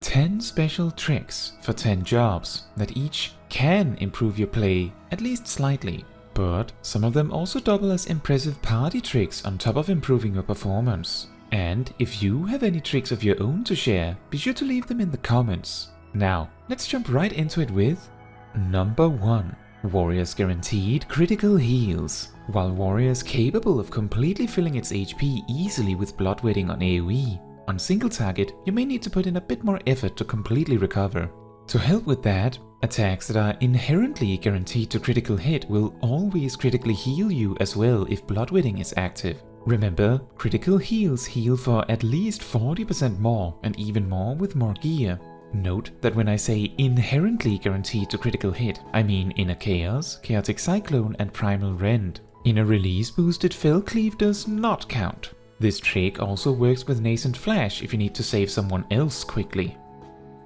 10 special tricks for 10 jobs that each can improve your play at least slightly, but some of them also double as impressive party tricks on top of improving your performance. And if you have any tricks of your own to share, be sure to leave them in the comments. Now, let's jump right into it with number 1. Warrior's guaranteed critical heals. While Warrior's capable of completely filling its HP easily with bloodletting on AoE, on single target you may need to put in a bit more effort to completely recover. To help with that, attacks that are inherently guaranteed to critical hit will always critically heal you as well if bloodletting is active. Remember, critical heals heal for at least 40% more and even more with more gear. Note that when I say inherently guaranteed to critical hit, I mean Inner Chaos, Chaotic Cyclone and Primal Rend. Inner Release boosted Fell Cleave does not count. This trick also works with Nascent Flash if you need to save someone else quickly.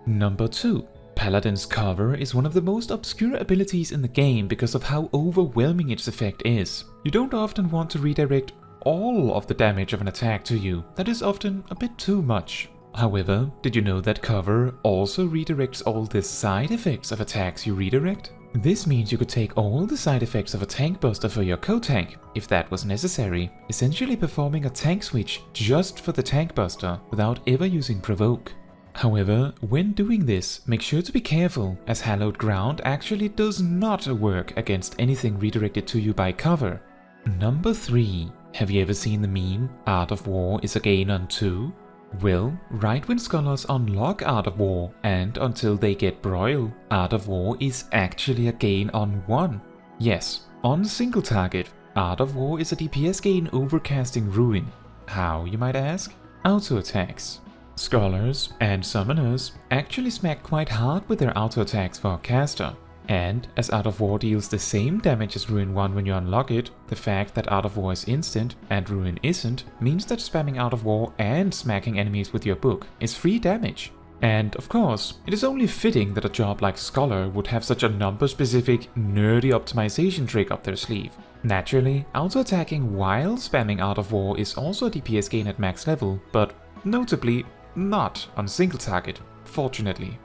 Number 2. Paladin's Cover is one of the most obscure abilities in the game because of how overwhelming its effect is. You don't often want to redirect all of the damage of an attack to you, that is often a bit too much. However, did you know that Cover also redirects all the side effects of attacks you redirect? This means you could take all the side effects of a Tankbuster for your co-tank, if that was necessary, essentially performing a tank switch just for the Tankbuster without ever using Provoke. However, when doing this, make sure to be careful, as Hallowed Ground actually does not work against anything redirected to you by Cover. Number 3. Have you ever seen the meme, Art of War is a gain on 2? Well, right when scholars unlock Art of War and until they get Broil, Art of War is actually a gain on 1. Yes, on single target, Art of War is a DPS gain over casting Ruin. How, you might ask? Auto attacks. Scholars and Summoners actually smack quite hard with their auto attacks for a caster. And as Art of War deals the same damage as Ruin 1 when you unlock it, the fact that Art of War is instant and Ruin isn't means that spamming Art of War and smacking enemies with your book is free damage. And of course, it is only fitting that a job like Scholar would have such a number-specific, nerdy optimization trick up their sleeve. Naturally, auto-attacking while spamming Art of War is also a DPS gain at max level, but notably not on single target, fortunately.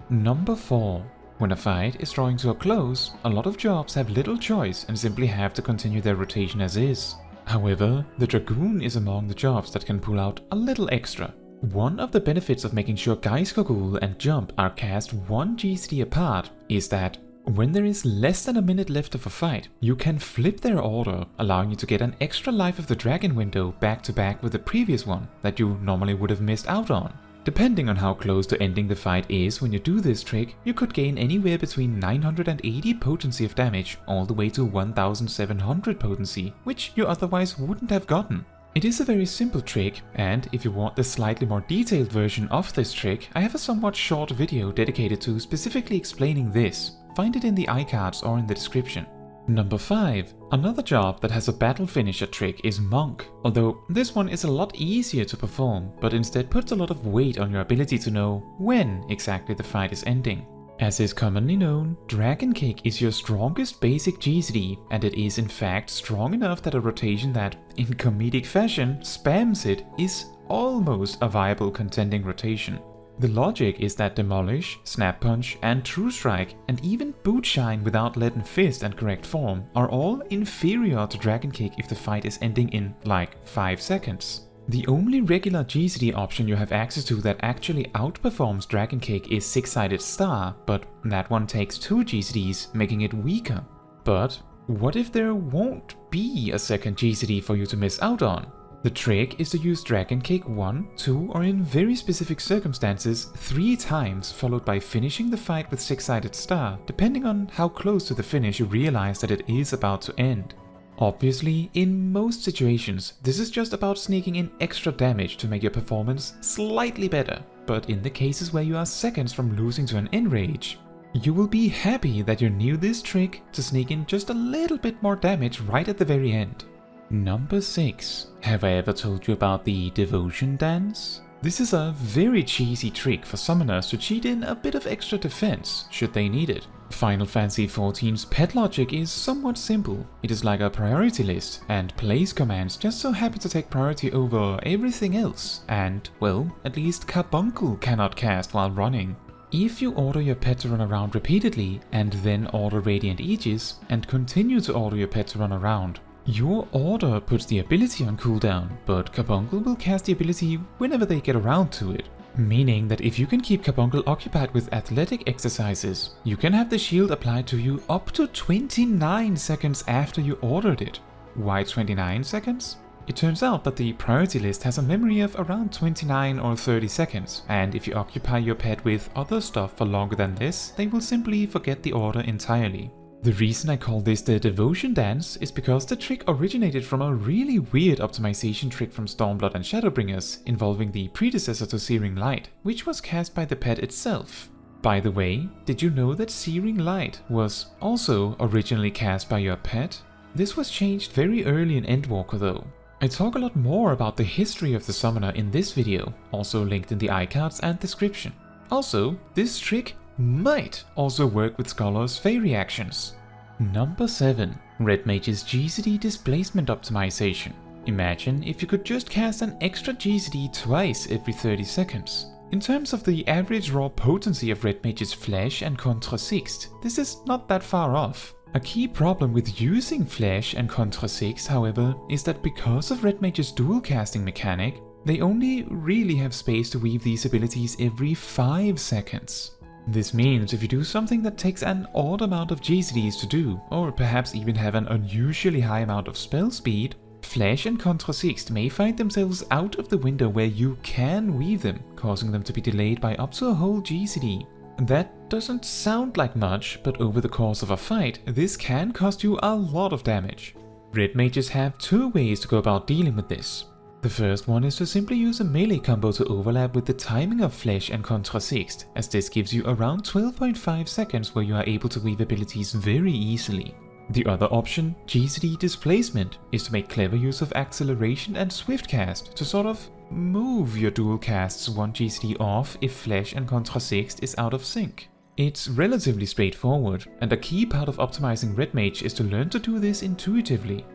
Number 4. When a fight is drawing to a close, a lot of jobs have little choice and simply have to continue their rotation as is. However, the Dragoon is among the jobs that can pull out a little extra. One of the benefits of making sure Geistgogul and Jump are cast 1 GCD apart is that when there is less than a minute left of a fight, you can flip their order, allowing you to get an extra life of the Dragon window back to back with the previous one that you normally would have missed out on. Depending on how close to ending the fight is when you do this trick, you could gain anywhere between 980 potency of damage all the way to 1700 potency, which you otherwise wouldn't have gotten. It is a very simple trick, and if you want the slightly more detailed version of this trick, I have a somewhat short video dedicated to specifically explaining this. Find it in the iCards or in the description. Number 5. Another job that has a battle finisher trick is Monk, although this one is a lot easier to perform, but instead puts a lot of weight on your ability to know when exactly the fight is ending. As is commonly known, Dragon Kick is your strongest basic GCD, and it is in fact strong enough that a rotation that, in comedic fashion, spams it is almost a viable contending rotation. The logic is that Demolish, Snap Punch and True Strike and even Boot Shine without Leaden Fist and correct form are all inferior to Dragon Kick if the fight is ending in like 5 seconds. The only regular GCD option you have access to that actually outperforms Dragon Kick is Six-Sided Star, but that one takes 2 GCDs, making it weaker. But what if there won't be a second GCD for you to miss out on? The trick is to use Dragon Kick 1, 2 or in very specific circumstances 3 times followed by finishing the fight with Six-Sided Star, depending on how close to the finish you realize that it is about to end. Obviously, in most situations, this is just about sneaking in extra damage to make your performance slightly better, but in the cases where you are seconds from losing to an Enrage, you will be happy that you knew this trick to sneak in just a little bit more damage right at the very end. Number 6. Have I ever told you about the Devotion Dance? This is a very cheesy trick for summoners to cheat in a bit of extra defense, should they need it. Final Fantasy XIV's pet logic is somewhat simple. It is like a priority list, and place commands just so happen to take priority over everything else, and, well, at least Carbuncle cannot cast while running. If you order your pet to run around repeatedly, and then order Radiant Aegis, and continue to order your pet to run around, your order puts the ability on cooldown, but Carbuncle will cast the ability whenever they get around to it. Meaning that if you can keep Carbuncle occupied with athletic exercises, you can have the shield applied to you up to 29 seconds after you ordered it. Why 29 seconds? It turns out that the priority list has a memory of around 29 or 30 seconds, and if you occupy your pet with other stuff for longer than this, they will simply forget the order entirely. The reason I call this the Devotion Dance is because the trick originated from a really weird optimization trick from Stormblood and Shadowbringers involving the predecessor to Searing Light, which was cast by the pet itself. By the way, did you know that Searing Light was also originally cast by your pet? This was changed very early in Endwalker though. I talk a lot more about the history of the summoner in this video, also linked in the iCards and description. Also, this trick might also work with Scholar's Fey reactions. Number 7. Red Mage's GCD Displacement Optimization. Imagine if you could just cast an extra GCD twice every 30 seconds. In terms of the average raw potency of Red Mage's Flash and Contra Sixt, this is not that far off. A key problem with using Flash and Contra Sixt, however, is that because of Red Mage's dual casting mechanic, they only really have space to weave these abilities every 5 seconds. This means if you do something that takes an odd amount of GCDs to do, or perhaps even have an unusually high amount of spell speed, Flash and Contra Sixt may find themselves out of the window where you can weave them, causing them to be delayed by up to a whole GCD. That doesn't sound like much, but over the course of a fight, this can cost you a lot of damage. Red Mages have 2 ways to go about dealing with this. The first one is to simply use a melee combo to overlap with the timing of Flash and Contra Sixt, as this gives you around 12.5 seconds where you are able to weave abilities very easily. The other option, GCD Displacement, is to make clever use of acceleration and swift cast to sort of move your dual casts 1 GCD off if Flash and Contra Sixt is out of sync. It's relatively straightforward, and a key part of optimizing Red Mage is to learn to do this intuitively.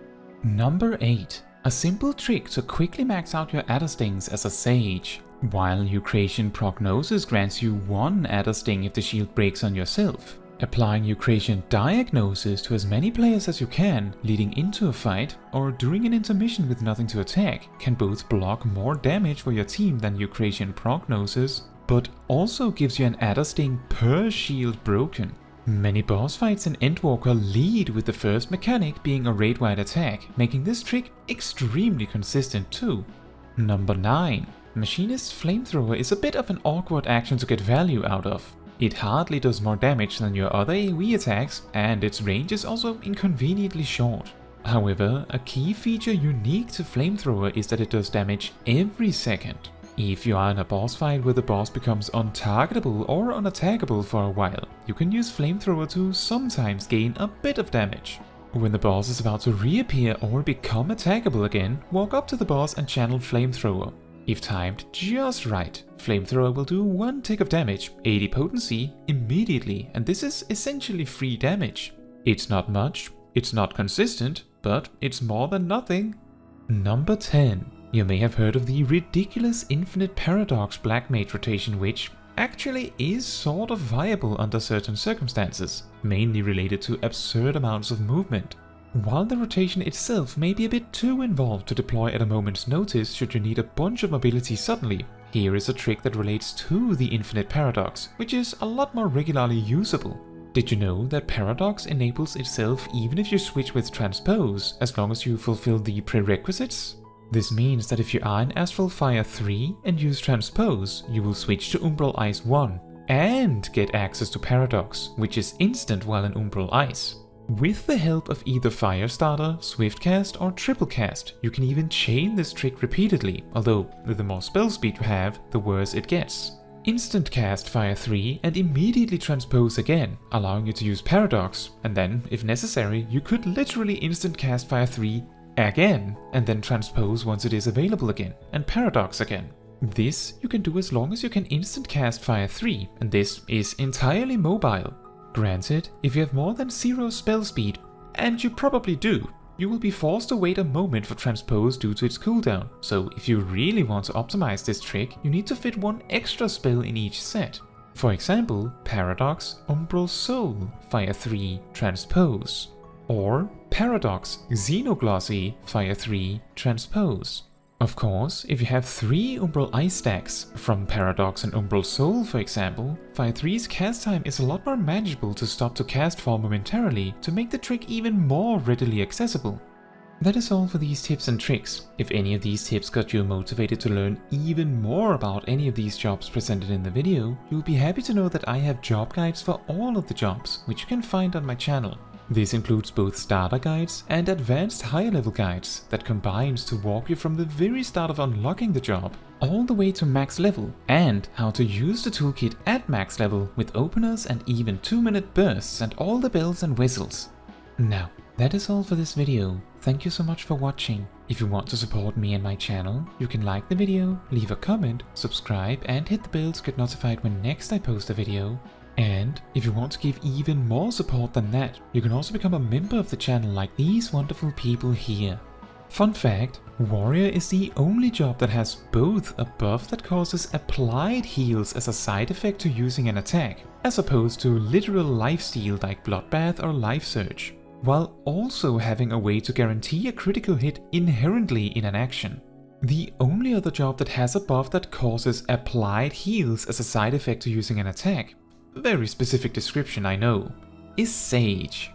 Number 8. A simple trick to quickly max out your Adderstings as a Sage. While Eucration Prognosis grants you 1 Addersting if the shield breaks on yourself, applying Eucration Diagnosis to as many players as you can leading into a fight or during an intermission with nothing to attack can both block more damage for your team than Eucration Prognosis, but also gives you an Addersting per shield broken. Many boss fights in Endwalker lead with the first mechanic being a raid-wide attack, making this trick extremely consistent too. Number 9. Machinist's Flamethrower is a bit of an awkward action to get value out of. It hardly does more damage than your other AoE attacks, and its range is also inconveniently short. However, a key feature unique to Flamethrower is that it does damage every second. If you are in a boss fight where the boss becomes untargetable or unattackable for a while, you can use Flamethrower to sometimes gain a bit of damage. When the boss is about to reappear or become attackable again, walk up to the boss and channel Flamethrower. If timed just right, Flamethrower will do 1 tick of damage, 80 potency, immediately, and this is essentially free damage. It's not much, it's not consistent, but it's more than nothing. Number 10. You may have heard of the ridiculous Infinite Paradox Black Mage rotation, which actually is sort of viable under certain circumstances, mainly related to absurd amounts of movement. While the rotation itself may be a bit too involved to deploy at a moment's notice should you need a bunch of mobility suddenly, here is a trick that relates to the Infinite Paradox, which is a lot more regularly usable. Did you know that Paradox enables itself even if you switch with Transpose, as long as you fulfill the prerequisites? This means that if you are in Astral Fire 3 and use Transpose, you will switch to Umbral Ice 1 and get access to Paradox, which is instant while in Umbral Ice. With the help of either Firestarter, Swiftcast or Triplecast, you can even chain this trick repeatedly, although the more spell speed you have, the worse it gets. Instant cast Fire 3 and immediately Transpose again, allowing you to use Paradox, and then, if necessary, you could literally instant cast Fire 3 again, and then Transpose once it is available again, and Paradox again. This you can do as long as you can instant cast Fire 3, and this is entirely mobile. Granted, if you have more than 0 spell speed, and you probably do, you will be forced to wait a moment for Transpose due to its cooldown, so if you really want to optimize this trick, you need to fit one extra spell in each set. For example, Paradox, Umbral Soul, Fire 3, Transpose. Or Paradox, Xenoglossy, Fire 3, Transpose. Of course, if you have 3 Umbral Ice stacks, from Paradox and Umbral Soul for example, Fire 3's cast time is a lot more manageable to stop to cast for momentarily to make the trick even more readily accessible. That is all for these tips and tricks. If any of these tips got you motivated to learn even more about any of these jobs presented in the video, you'll be happy to know that I have job guides for all of the jobs, which you can find on my channel. This includes both starter guides and advanced higher level guides that combines to walk you from the very start of unlocking the job all the way to max level, and how to use the toolkit at max level with openers and even 2-minute bursts and all the bells and whistles. Now, that is all for this video. Thank you so much for watching. If you want to support me and my channel, you can like the video, leave a comment, subscribe and hit the bell to get notified when next I post a video. And if you want to give even more support than that, you can also become a member of the channel like these wonderful people here. Fun fact, Warrior is the only job that has both a buff that causes applied heals as a side effect to using an attack, as opposed to literal lifesteal like Bloodbath or Life Surge, while also having a way to guarantee a critical hit inherently in an action. The only other job that has a buff that causes applied heals as a side effect to using an attack, very specific description I know, is Sage.